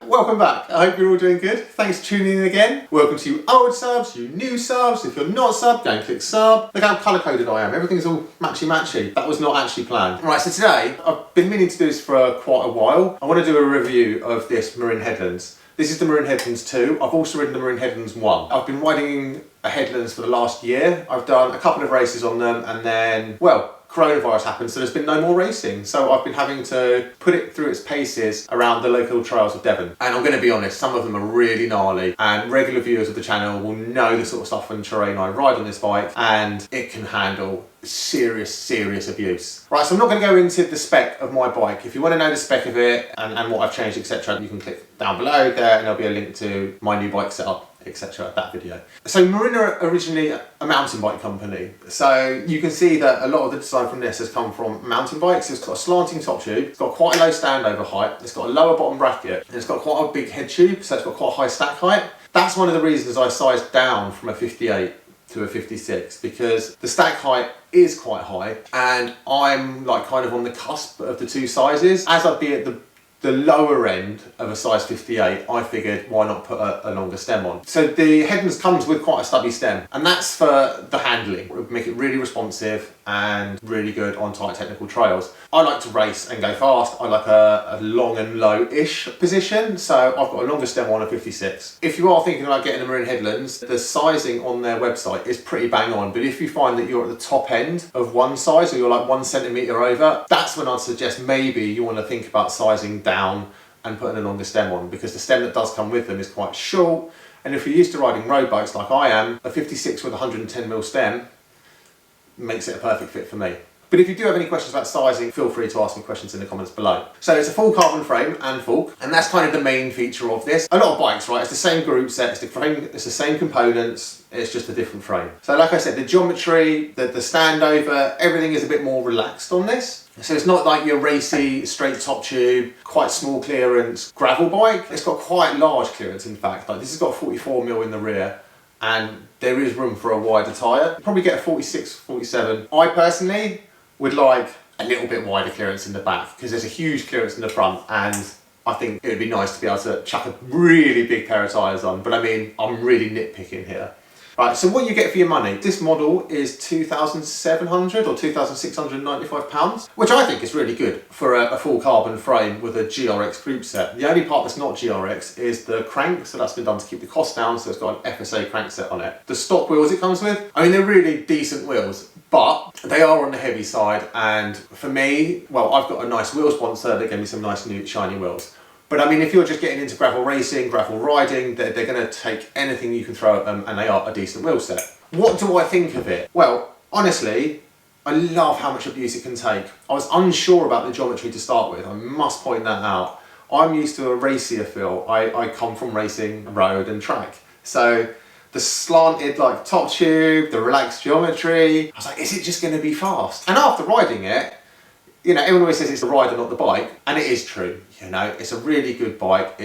Welcome back. I hope you're all doing good. Thanks for tuning in again. Welcome to you old subs, you new subs. If you're not sub, go and click sub. Look how colour coded I am. Everything's all matchy. That was not actually planned. Right, so today, I've been meaning to do this for quite a while. I want to do a review of this Marin Headlands. This is the Marin Headlands 2. I've also ridden the Marin Headlands 1. I've been riding a Headlands for the last year. I've done a couple of races on them and then, well, coronavirus happened, so there's been no more racing. So I've been having to put it through its paces around the local trails of Devon. And I'm going to be honest, some of them are really gnarly, and regular viewers of the channel will know the sort of stuff and terrain I ride on this bike, and it can handle serious abuse. Right, so I'm not going to go into the spec of my bike. If you want to know the spec of it and what I've changed, etc., you can click down below there and there'll be a link to my new bike setup, etc., that video. So Marin are originally a mountain bike company. So you can see that a lot of the design from this has come from mountain bikes. It's got a slanting top tube, it's got quite a low standover height, it's got a lower bottom bracket, and it's got quite a big head tube, so it's got quite a high stack height. That's one of the reasons I sized down from a 58 to a 56, because the stack height is quite high and I'm like kind of on the cusp of the two sizes. As I'd be at the lower end of a size 58, I figured why not put a longer stem on. So the Headlands comes with quite a stubby stem, and that's for the handling. It would make it really responsive and really good on tight technical trails. I like to race and go fast. I like a long and low-ish position, so I've got a longer stem on a 56. If you are thinking about getting a Marin Headlands, the sizing on their website is pretty bang on, but if you find that you're at the top end of one size, or you're like 1 centimetre over, that's when I'd suggest maybe you want to think about sizing down and putting a longer stem on, because the stem that does come with them is quite short, and if you're used to riding road bikes like I am, a 56 with a 110mm stem makes it a perfect fit for me. But if you do have any questions about sizing, feel free to ask me questions in the comments below. So it's a full carbon frame and fork, and that's kind of the main feature of this. A lot of bikes, right, it's the same group set, it's the frame, it's the same components, it's just a different frame. So like I said, the geometry, the standover, everything is a bit more relaxed on this. So it's not like your racy, straight top tube, quite small clearance gravel bike. It's got quite large clearance, in fact. Like this has got 44mm in the rear, and there is room for a wider tyre. Probably get a 46, 47. I personally would like a little bit wider clearance in the back, because there's a huge clearance in the front, and I think it would be nice to be able to chuck a really big pair of tyres on. But I mean, I'm really nitpicking here. Right, so what you get for your money, this model is £2,700 or £2,695, which I think is really good for a full carbon frame with a GRX group set. The only part that's not GRX is the crank, so that's been done to keep the cost down, so it's got an FSA crankset on it. The stock wheels it comes with, I mean, they're really decent wheels, but they are on the heavy side, and for me, well, I've got a nice wheel sponsor that gave me some nice new shiny wheels. But I mean, if you're just getting into gravel racing, gravel riding, they're going to take anything you can throw at them, and they are a decent wheel set. What do I think of it? Well, honestly, I love how much abuse it can take. I was unsure about the geometry to start with, I must point that out. I'm used to a racier feel. I come from racing road and track. So the slanted like top tube, the relaxed geometry, I was like, is it just going to be fast? And after riding it, you know, everyone always says it's the rider, not the bike, and it is true. You know, it's a really good bike.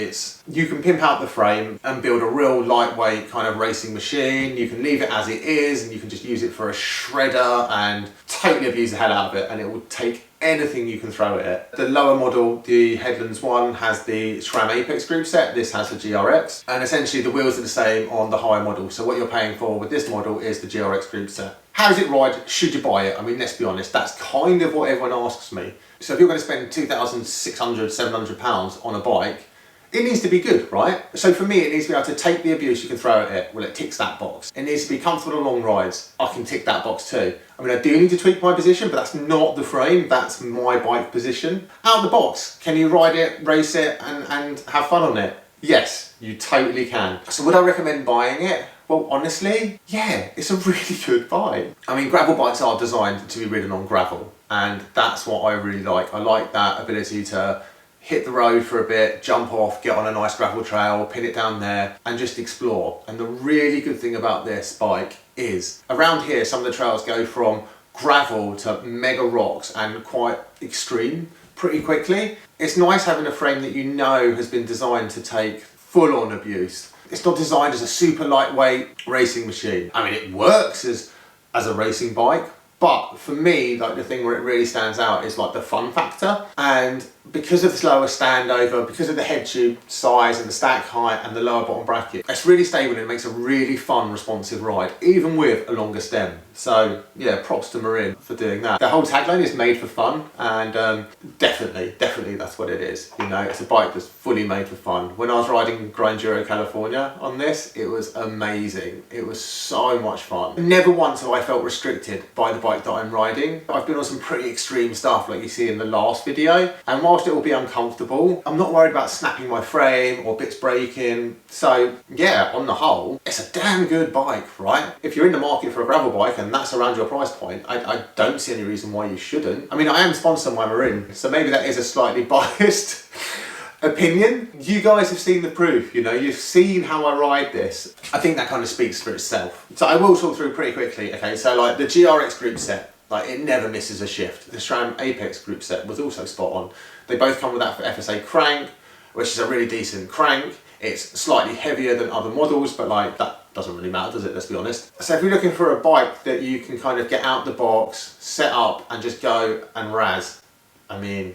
You can pimp out the frame and build a real lightweight kind of racing machine. You can leave it as it is, and you can just use it for a shredder and totally abuse the hell out of it, and it will take anything you can throw at it. The lower model, the Headlands 1, has the SRAM Apex group set. This has the GRX, and essentially the wheels are the same on the higher model. So what you're paying for with this model is the GRX group set. How does it ride? Should you buy it? I mean, let's be honest, that's kind of what everyone asks me. So if you're going to spend £2,600, £700 on a bike, it needs to be good, right? So for me, it needs to be able to take the abuse you can throw at it. Well, it ticks that box. It needs to be comfortable on long rides. I can tick that box too. I mean, I do need to tweak my position, but that's not the frame, that's my bike position. Out of the box, can you ride it, race it, and have fun on it? Yes, you totally can. So would I recommend buying it? Well, honestly, yeah, it's a really good bike. I mean, gravel bikes are designed to be ridden on gravel, and that's what I really like. I like that ability to hit the road for a bit, jump off, get on a nice gravel trail, pin it down there, and just explore. And the really good thing about this bike is, around here, some of the trails go from gravel to mega rocks and quite extreme pretty quickly. It's nice having a frame that you know has been designed to take full-on abuse. It's not designed as a super lightweight racing machine. I mean, it works as a racing bike, but for me, like the thing where it really stands out is like the fun factor. And because of the slower standover, because of the head tube size and the stack height and the lower bottom bracket, it's really stable and it makes a really fun, responsive ride, even with a longer stem. So yeah, props to Marin for doing that. The whole tagline is made for fun, and definitely that's what it is. You know, it's a bike that's fully made for fun. When I was riding Grinduro California on this, it was amazing. It was so much fun. Never once have I felt restricted by the bike that I'm riding. I've been on some pretty extreme stuff like you see in the last video, and whilst it will be uncomfortable, I'm not worried about snapping my frame or bits breaking. So yeah, on the whole, it's a damn good bike, right? If you're in the market for a gravel bike and that's around your price point, I don't see any reason why you shouldn't. I mean, I am sponsored by Marin, so maybe that is a slightly biased opinion. You guys have seen the proof, you know, you've seen how I ride this. I think that kind of speaks for itself. So I will talk through pretty quickly. Okay, so like the GRX group set, like it never misses a shift. The SRAM Apex group set was also spot on. They both come with that for FSA crank, which is a really decent crank. It's slightly heavier than other models, but like that doesn't really matter, does it? Let's be honest. So if you're looking for a bike that you can kind of get out the box, set up and just go and razz, I mean,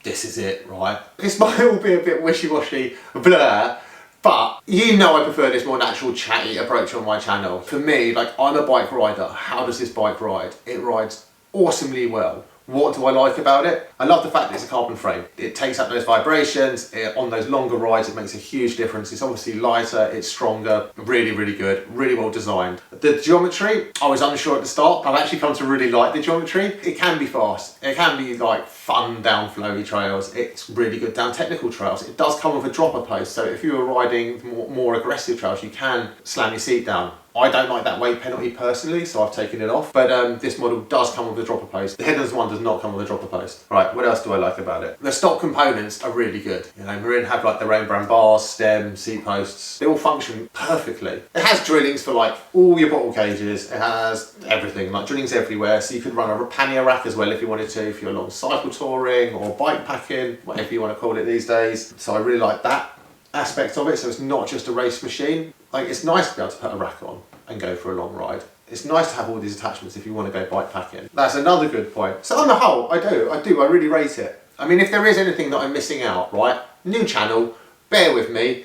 this is it, right? This might all be a bit wishy-washy blur, but you know I prefer this more natural chatty approach on my channel. For me, like, I'm a bike rider. How does this bike ride? It rides awesomely well. What do I like about it? I love the fact that it's a carbon frame. It takes up those vibrations. On those longer rides, it makes a huge difference. It's obviously lighter, it's stronger, really good, really well designed. The geometry, I was unsure at the start. I've actually come to really like the geometry. It can be fast. It can be like fun down flowy trails. It's really good down technical trails. It does come with a dropper post, so if you were riding more aggressive trails, you can slam your seat down. I don't like that weight penalty personally, so I've taken it off. But this model does come with a dropper post. The Headlands one does not come with a dropper post. Right, what else do I like about it? The stock components are really good. You know, Marin have like their own brand bars, stem, seat posts. They all function perfectly. It has drillings for like all your bottle cages. It has everything, like drillings everywhere. So you could run a pannier rack as well if you wanted to, if you're along cycle touring or bike packing, whatever you want to call it these days. So I really like that aspect of it. So it's not just a race machine. Like, it's nice to be able to put a rack on and go for a long ride. It's nice to have all these attachments if you want to go bike packing. That's another good point. So on the whole, I really rate it. I mean, if there is anything that I'm missing out, right? New channel, bear with me.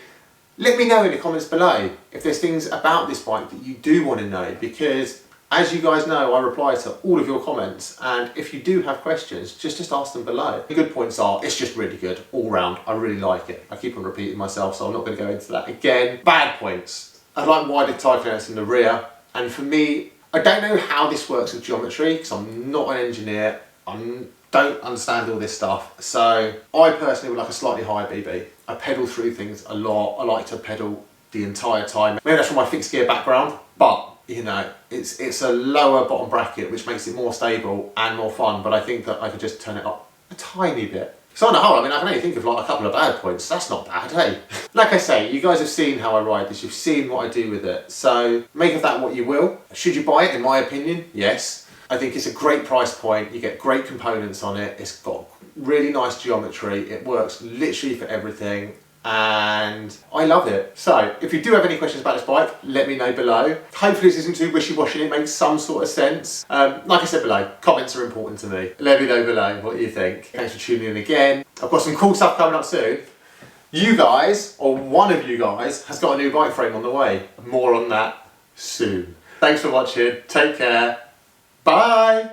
Let me know in the comments below if there's things about this bike that you do want to know, because as you guys know, I reply to all of your comments, and if you do have questions, just ask them below. The good points are, it's just really good all round. I really like it. I keep on repeating myself, so I'm not going to go into that again. Bad points. I like wider tyre clearance in the rear, and for me, I don't know how this works with geometry because I'm not an engineer. I don't understand all this stuff. So I personally would like a slightly higher BB. I pedal through things a lot. I like to pedal the entire time. Maybe that's from my fixed gear background, but you know, it's a lower bottom bracket, which makes it more stable and more fun, but I think that I could just turn it up a tiny bit. So on the whole, I mean, I can only think of like a couple of bad points. That's not bad, hey? Like I say, you guys have seen how I ride this. You've seen what I do with it. So make of that what you will. Should you buy it? In my opinion, yes. I think it's a great price point. You get great components on it. It's got really nice geometry. It works literally for everything. And I love it. So if you do have any questions about this bike, let me know below. Hopefully this isn't too wishy-washy, it makes some sort of sense. Like I said below, comments are important to me. Let me know below what you think. Thanks for tuning in again. I've got some cool stuff coming up soon. You guys, or one of you guys, has got a new bike frame on the way. More on that soon. Thanks for watching, take care, bye!